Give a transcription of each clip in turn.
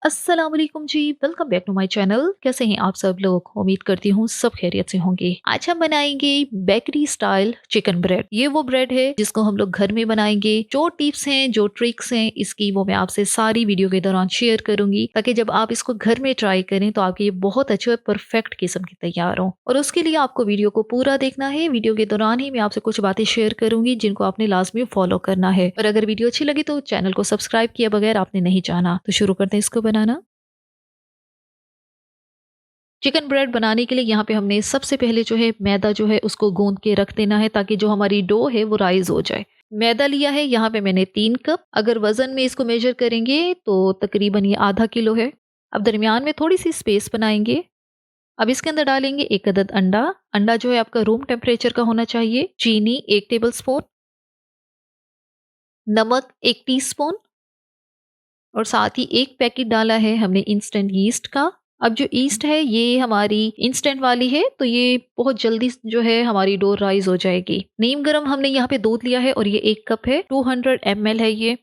अस्सलाम वालेकुम जी। Welcome back to my channel. कैसे हैं आप सब लोग? उम्मीद करती हूँ सब खैरियत से होंगे। आज हम बनाएंगे बेकरी स्टाइल चिकन ब्रेड। ये वो ब्रेड है जिसको हम लोग घर में बनाएंगे। जो टिप्स हैं, जो ट्रिक्स हैं इसकी, वो मैं आपसे सारी वीडियो के दौरान शेयर करूंगी, ताकि जब आप इसको घर में ट्राई करें तो आपके ये बहुत अच्छे और परफेक्ट किस्म के तैयार हो। और उसके लिए आपको वीडियो को पूरा देखना है। वीडियो के दौरान ही मैं आपसे कुछ बातें शेयर करूंगी जिनको आपने लाजमी फॉलो करना है। और अगर वीडियो अच्छी लगी तो चैनल को सब्सक्राइब किए बगैर आपने नहीं जाना। तो शुरू करते हैं इसको बनाना। चिकन ब्रेड बनाने के लिए यहाँ पे हमने सबसे पहले जो है मैदा जो है उसको गूंद के रख देना है, ताकि जो हमारी डो है वो राइज हो जाए। मैदा लिया है यहाँ पे मैंने 3 कप। अगर वजन में इसको मेजर करेंगे तो तकरीबन ये आधा किलो है। अब दरमियान में थोड़ी सी स्पेस बनाएंगे। अब इसके अंदर डालेंगे 1 अदद अंडा। अंडा जो है आपका रूम टेम्परेचर का होना चाहिए। चीनी 1 टेबल स्पून, नमक 1 टीस्पून, और साथ ही एक पैकेट डाला है हमने इंस्टेंट यीस्ट का। अब जो ईस्ट है ये हमारी इंस्टेंट वाली है, तो ये बहुत जल्दी जो है हमारी डो राइज हो जाएगी। नीम गरम हमने यहाँ पे दूध लिया है और ये 1 कप है, 200 ml है ये।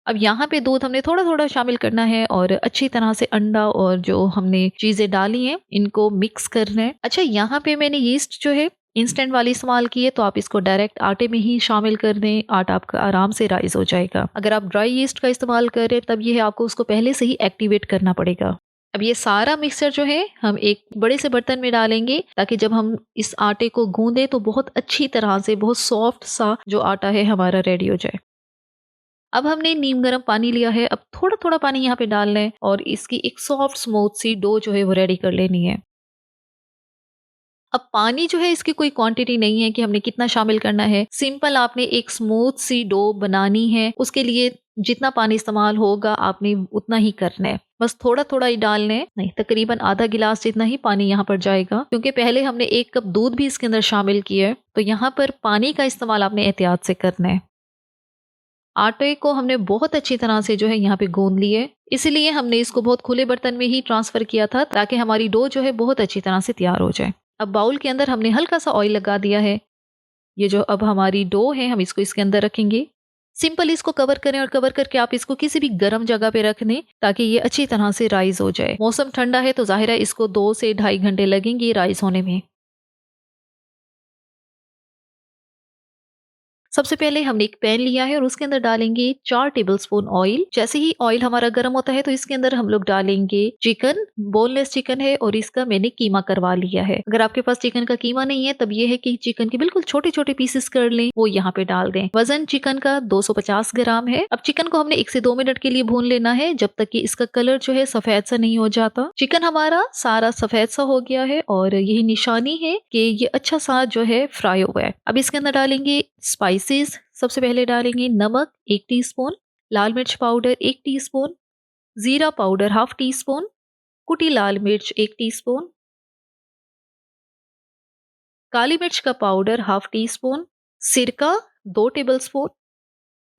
अब यहाँ पे दूध हमने थोड़ा थोड़ा शामिल करना है और अच्छी तरह से अंडा और जो हमने चीजें डाली हैं इनको मिक्स करना है। अच्छा, यहाँ पे मैंने यीस्ट जो है इंस्टेंट वाली इस्तेमाल की है, तो आप इसको डायरेक्ट आटे में ही शामिल कर दें। आटा आपका आराम से राइज हो जाएगा। अगर आप ड्राई यीस्ट का इस्तेमाल करें तब ये है आपको उसको पहले से ही एक्टिवेट करना पड़ेगा। अब ये सारा मिक्सचर जो है हम एक बड़े से बर्तन में डालेंगे, ताकि जब हम इस आटे को गूंदें तो बहुत अच्छी तरह से, बहुत सॉफ्ट सा जो आटा है हमारा रेडी हो जाए। अब हमने नीम गर्म पानी लिया है। अब थोड़ा थोड़ा पानी यहाँ पे डालना है और इसकी एक सॉफ्ट स्मूथ सी डो जो है वो रेडी कर लेनी है। अब पानी जो है इसकी कोई क्वांटिटी नहीं है कि हमने कितना शामिल करना है। सिंपल आपने एक स्मूथ सी डो बनानी है, उसके लिए जितना पानी इस्तेमाल होगा आपने उतना ही करना है। बस थोड़ा थोड़ा ही डालना है, नहीं तकरीबन आधा गिलास जितना ही पानी यहाँ पर जाएगा, क्योंकि पहले हमने 1 कप दूध भी इसके अंदर शामिल किया है। तो यहाँ पर पानी का इस्तेमाल आपने एहतियात से करना है। आटे को हमने बहुत अच्छी तरह से जो है यहाँ पे गूंद लिए, इसीलिए हमने इसको बहुत खुले बर्तन में ही ट्रांसफर किया था, ताकि हमारी डो जो है बहुत अच्छी तरह से तैयार हो जाए। अब बाउल के अंदर हमने हल्का सा ऑयल लगा दिया है। ये जो अब हमारी डो है हम इसको इसके अंदर रखेंगे। सिंपल इसको कवर करें और कवर करके आप इसको किसी भी गर्म जगह पे रख दें, ताकि ये अच्छी तरह से राइज हो जाए। मौसम ठंडा है तो जाहिर है इसको 2 से ढाई घंटे लगेंगे राइज होने में। सबसे पहले हमने एक पैन लिया है और उसके अंदर डालेंगे 4 टेबल स्पून ऑयल। जैसे ही ऑयल हमारा गर्म होता है तो इसके अंदर हम लोग डालेंगे चिकन। बोनलेस चिकन है और इसका मैंने कीमा करवा लिया है। अगर आपके पास चिकन का कीमा नहीं है तब ये है कि चिकन के बिल्कुल छोटे छोटे पीसेस कर लें, वो यहाँ पे डाल दें। वजन चिकन का 250 ग्राम है। अब चिकन को हमने 1 से 2 मिनट के लिए भून लेना है, जब तक कि इसका कलर जो है सफेद सा नहीं हो जाता। चिकन हमारा सारा सफेद सा हो गया है और यही निशानी है कि ये अच्छा सा जो है फ्राई हुआ है। अब इसके अंदर डालेंगे स्पाइसेस। सबसे पहले डालेंगे नमक 1 टीस्पून, लाल मिर्च पाउडर 1 टीस्पून, जीरा पाउडर 1/2 टीस्पून, कुटी लाल मिर्च 1 टीस्पून, काली मिर्च का पाउडर 1/2 टीस्पून, सिरका 2 टेबल स्पून।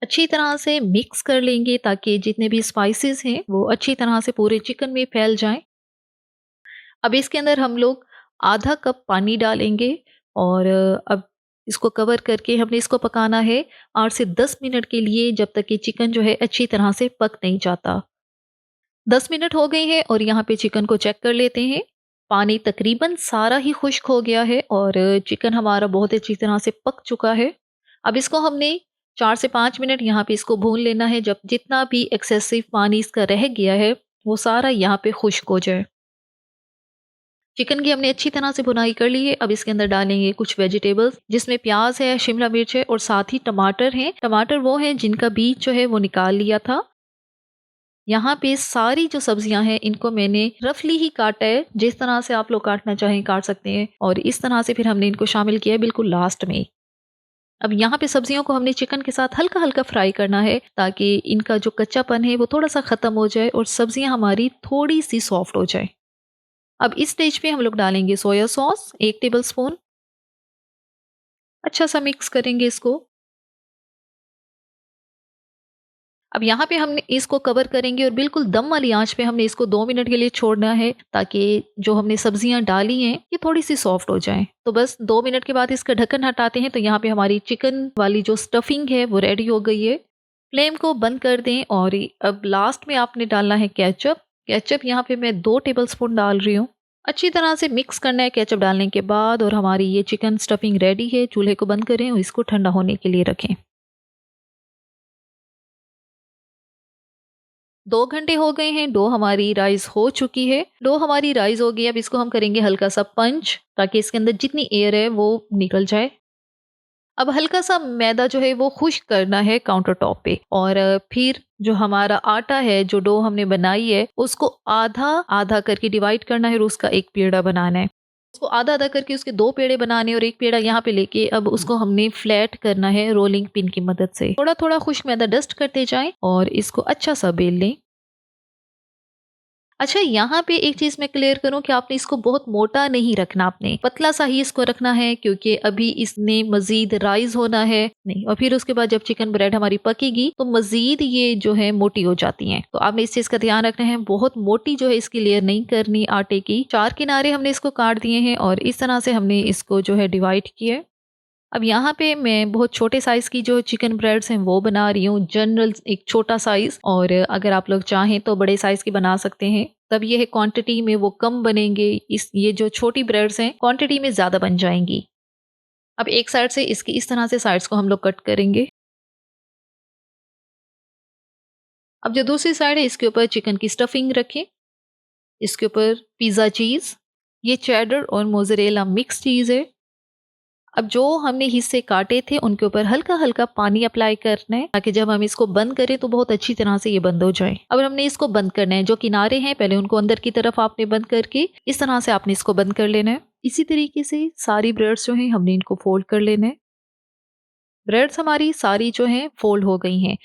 अच्छी तरह से मिक्स कर लेंगे ताकि जितने भी स्पाइसेस हैं वो अच्छी तरह से पूरे चिकन में फैल जाएं। अब इसके अंदर हम लोग आधा कप पानी डालेंगे और अब इसको कवर करके हमने इसको पकाना है 8 से 10 मिनट के लिए, जब तक कि चिकन जो है अच्छी तरह से पक नहीं जाता। 10 मिनट हो गए हैं और यहाँ पे चिकन को चेक कर लेते हैं। पानी तकरीबन सारा ही खुश्क हो गया है और चिकन हमारा बहुत अच्छी तरह से पक चुका है। अब इसको हमने 4 से 5 मिनट यहाँ पे इसको भून लेना है, जब जितना भी एक्सेसिव पानी इसका रह गया है वो सारा यहाँ पे खुश्क हो जाए। चिकन की हमने अच्छी तरह से भुनाई कर ली है। अब इसके अंदर डालेंगे कुछ वेजिटेबल्स, जिसमें प्याज है, शिमला मिर्च है और साथ ही टमाटर हैं। टमाटर वो हैं जिनका बीज जो है वो निकाल लिया था। यहाँ पे सारी जो सब्जियां हैं इनको मैंने रफली ही काटा है, जिस तरह से आप लोग काटना चाहें काट सकते हैं। और इस तरह से फिर हमने इनको शामिल किया है बिल्कुल लास्ट में। अब यहाँ पे सब्जियों को हमने चिकन के साथ हल्का हल्का फ्राई करना है, ताकि इनका जो कच्चापन है वो थोड़ा सा खत्म हो जाए और सब्जियां हमारी थोड़ी सी सॉफ्ट हो जाए। अब इस स्टेज पे हम लोग डालेंगे सोया सॉस 1 टेबल स्पून। अच्छा सा मिक्स करेंगे इसको। अब यहाँ पे हमने इसको कवर करेंगे और बिल्कुल दम वाली आंच पे हमने इसको 2 मिनट के लिए छोड़ना है, ताकि जो हमने सब्जियां डाली हैं ये थोड़ी सी सॉफ्ट हो जाएं। तो बस 2 मिनट के बाद इसका ढक्कन हटाते हैं, तो यहाँ पे हमारी चिकन वाली जो स्टफिंग है वो रेडी हो गई है। फ्लेम को बंद कर दें और अब लास्ट में आपने डालना है केचप। केचप यहाँ पे मैं 2 टेबलस्पून डाल रही हूँ। अच्छी तरह से मिक्स करना है केचप डालने के बाद और हमारी ये चिकन स्टफिंग रेडी है। चूल्हे को बंद करें और इसको ठंडा होने के लिए रखें। 2 घंटे हो गए हैं, डो हमारी राइस हो चुकी है। डो हमारी राइस हो गई, अब इसको हम करेंगे हल्का-सा पंच ताकि इसके अंदर जितनी एयर है वो निकल जाए। अब हल्का-सा मैदा जो है वो खुश्क करना है काउंटर टॉप पे और फिर जो हमारा आटा है, जो डो हमने बनाई है, उसको आधा-आधा करके डिवाइड करना है और उसका एक पेड़ा बनाना है। उसको आधा-आधा करके उसके 2 पेड़े बनाने और 1 पेड़ा यहाँ पे लेके अब उसको हमने फ्लैट करना है रोलिंग पिन की मदद से। थोड़ा-थोड़ा खुश्क मैदा डस्ट करते जाएँ और इसको अच्छा-सा बेल लें। अच्छा, यहाँ पे एक चीज़ मैं क्लियर करूँ कि आपने इसको बहुत मोटा नहीं रखना, आपने पतला-सा ही इसको रखना है क्योंकि अभी इसने मज़ीद राइज़ होना है नहीं, और फिर उसके बाद जब चिकन ब्रेड हमारी पकेगी तो मज़ीद ये जो है मोटी हो जाती हैं। तो आपने इस चीज़ का ध्यान रखना है, बहुत मोटी जो है इसकी लेयर नहीं करनी आटे की। 4 किनारे हमने इसको काट दिए हैं और इस तरह से हमने इसको जो है डिवाइड किया है। अब यहाँ पे मैं बहुत छोटे साइज़ की जो चिकन ब्रेड्स हैं वो बना रही हूँ, जनरल एक छोटा साइज़, और अगर आप लोग चाहें तो बड़े साइज़ की बना सकते हैं। तब ये है क्वांटिटी में वो कम बनेंगे, इस ये जो छोटी ब्रेड्स हैं क्वांटिटी में ज़्यादा बन जाएँगी। अब एक साइड से इसकी इस तरह से साइड्स को हम लोग कट करेंगे। अब जो दूसरी साइड है इसके ऊपर चिकन की स्टफिंग रखें, इसके ऊपर पिज़्ज़ा चीज़, ये चेडर और मोज़रेला मिक्स चीज़ है। अब जो हमने हिस्से काटे थे उनके ऊपर हल्का-हल्का पानी अप्लाई करना है ताकि जब हम इसको बंद करें तो बहुत अच्छी तरह से ये बंद हो जाए। अब हमने इसको बंद करना है, जो किनारे हैं पहले उनको अंदर की तरफ आपने बंद करके इस तरह से आपने इसको बंद कर लेना है। इसी तरीके से सारी ब्रेड्स जो हैं हमने इनको फोल्ड कर लेना है। ब्रेड्स हमारी सारी जो हैं फोल्ड हो गई हैं।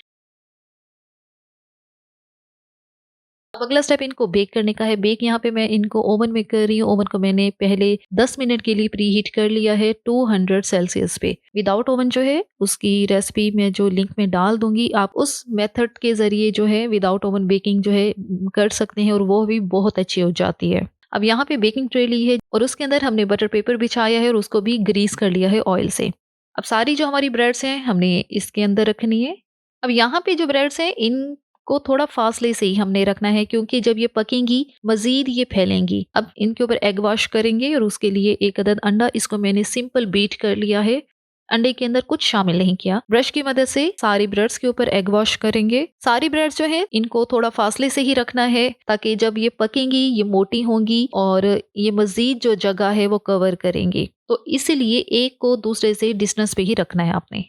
अब अगला स्टेप इनको बेक करने का है। बेक यहाँ पे मैं इनको ओवन में कर रही हूँ। ओवन को मैंने पहले 10 मिनट के लिए प्री हीट कर लिया है 200 सेल्सियस पे। विदाउट ओवन जो है उसकी रेसिपी मैं जो लिंक में डाल दूंगी, आप उस मेथड के जरिए जो है विदाउट ओवन बेकिंग जो है कर सकते हैं और वो भी बहुत अच्छी हो जाती है। अब यहाँ पे बेकिंग ट्रे ली है और उसके अंदर हमने बटर पेपर बिछाया है और उसको भी ग्रीस कर लिया है ऑयल से। अब सारी जो हमारी ब्रेड्स हैं हमने इसके अंदर रखनी है। अब यहाँ पे जो ब्रेड्स हैं इनको थोड़ा फासले से ही हमने रखना है क्योंकि जब ये पकेंगी मज़ीद ये फैलेंगी। अब इनके ऊपर एग वॉश करेंगे और उसके लिए 1 अदद अंडा, इसको मैंने सिंपल बीट कर लिया है। अंडे के अंदर कुछ शामिल नहीं किया। ब्रश की मदद से सारी ब्रेड्स के ऊपर एग वॉश करेंगे। सारी ब्रेड्स जो है इनको थोड़ा फासले से ही रखना है ताकि जब ये पकेंगी ये मोटी होंगी और ये मज़ीद जो जगह है वो कवर करेंगी। तो इसीलिए एक को दूसरे से डिस्टेंस पे ही रखना है आपने।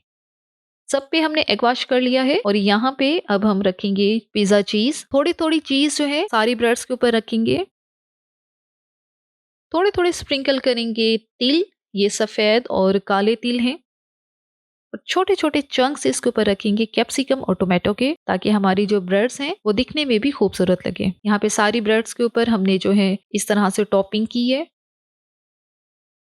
सब पे हमने एग वॉश कर लिया है और यहाँ पे अब हम रखेंगे पिज़्ज़ा चीज़। थोड़ी-थोड़ी चीज़ जो है सारी ब्रेड्स के ऊपर रखेंगे। थोड़े-थोड़े स्प्रिंकल करेंगे तिल, ये सफ़ेद और काले तिल हैं। और छोटे-छोटे चंक्स इसके ऊपर रखेंगे कैप्सिकम और टोमेटो के, ताकि हमारी जो ब्रेड्स हैं वो दिखने में भी खूबसूरत लगे। यहाँ पे सारी ब्रेड्स के ऊपर हमने जो है इस तरह से टॉपिंग की है।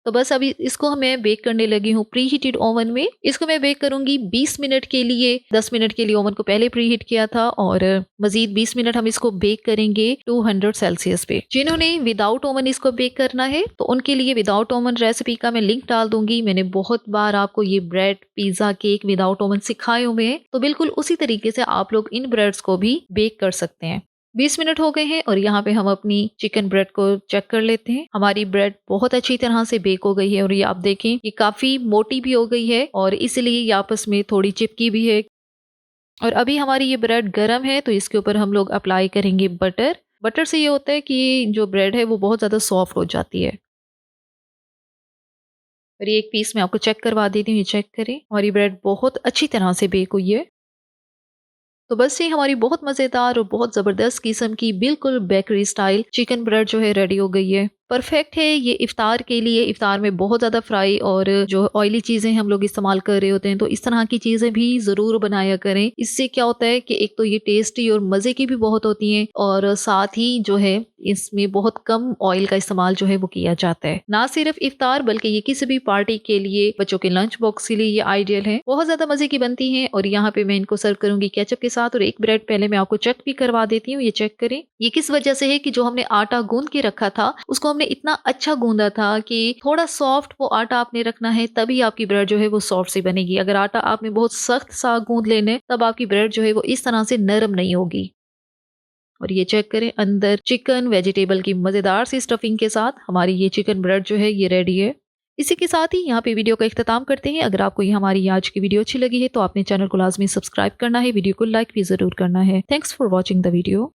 तो बस अभी इसको मैं बेक करने लगी हूँ प्री हीटेड ओवन में। इसको मैं बेक करूंगी 20 मिनट के लिए। 10 मिनट के लिए ओवन को पहले प्री हीट किया था और मजीद 20 मिनट हम इसको बेक करेंगे 200 सेल्सियस पे। जिन्होंने विदाउट ओवन इसको बेक करना है तो उनके लिए विदाउट ओवन रेसिपी का मैं लिंक डाल दूंगी। मैंने बहुत बार आपको ये bread pizza cake without oven सिखाए हुए हैं, तो बिल्कुल उसी तरीके से आप लोग इन ब्रेड्स को भी बेक कर सकते हैं। 20 मिनट हो गए हैं और यहाँ पे हम अपनी चिकन ब्रेड को चेक कर लेते हैं। हमारी ब्रेड बहुत अच्छी तरह से बेक हो गई है और ये आप देखें ये काफी मोटी भी हो गई है और इसलिए ये आपस में थोड़ी चिपकी भी है। और अभी हमारी ये ब्रेड गर्म है तो इसके ऊपर हम लोग अप्लाई करेंगे बटर। बटर से ये होता है कि जो ब्रेड है वो बहुत ज्यादा सॉफ्ट हो जाती है। और ये एक पीस मैं आपको चेक करवा देती हूँ, ये चेक करें हमारी ब्रेड बहुत अच्छी तरह से बेक हुई है। तो बस ये हमारी बहुत मज़ेदार और बहुत ज़बरदस्त किस्म की बिल्कुल बेकरी स्टाइल चिकन ब्रेड जो है रेडी हो गई है। परफेक्ट है ये इफ्तार के लिए। इफ्तार में बहुत ज़्यादा फ्राई और जो ऑयली चीज़ें हम लोग इस्तेमाल कर रहे होते हैं, तो इस तरह की चीज़ें भी ज़रूर बनाया करें। इससे क्या होता है कि एक तो ये टेस्टी और मज़े की भी बहुत होती हैं और साथ ही जो है इसमें बहुत कम ऑयल का इस्तेमाल जो है वो किया जाता है। ना सिर्फ इफ्तार बल्कि ये किसी भी पार्टी के लिए, बच्चों के लंच बॉक्स के लिए ये आइडियल है। बहुत ज़्यादा मज़े की बनती हैं और यहाँ पे मैं इनको सर्व करूंगी केचप के साथ। और एक ब्रेड पहले मैं आपको चेक भी करवा देती हूँ, ये चेक करें। ये किस वजह से है कि जो हमने आटा गूंद के रखा था उसको हमने इतना अच्छा गूंदा था कि थोड़ा सॉफ्ट वो आटा आपने रखना है, तभी आपकी ब्रेड जो है वो सॉफ्ट सी बनेगी। अगर आटा आपने बहुत सख्त सा गूंद लेना है तब आपकी ब्रेड जो है वो इस तरह से नरम नहीं होगी। और ये चेक करें, अंदर चिकन वेजिटेबल की मज़ेदार सी स्टफिंग के साथ हमारी ये चिकन ब्रेड जो है ये रेडी है। इसी के साथ ही यहाँ पे वीडियो का इख्तिताम करते हैं। अगर आपको ये हमारी आज की वीडियो अच्छी लगी है तो आपने चैनल को लाजमी सब्सक्राइब करना है, वीडियो को लाइक भी ज़रूर करना है। Thanks for watching the video.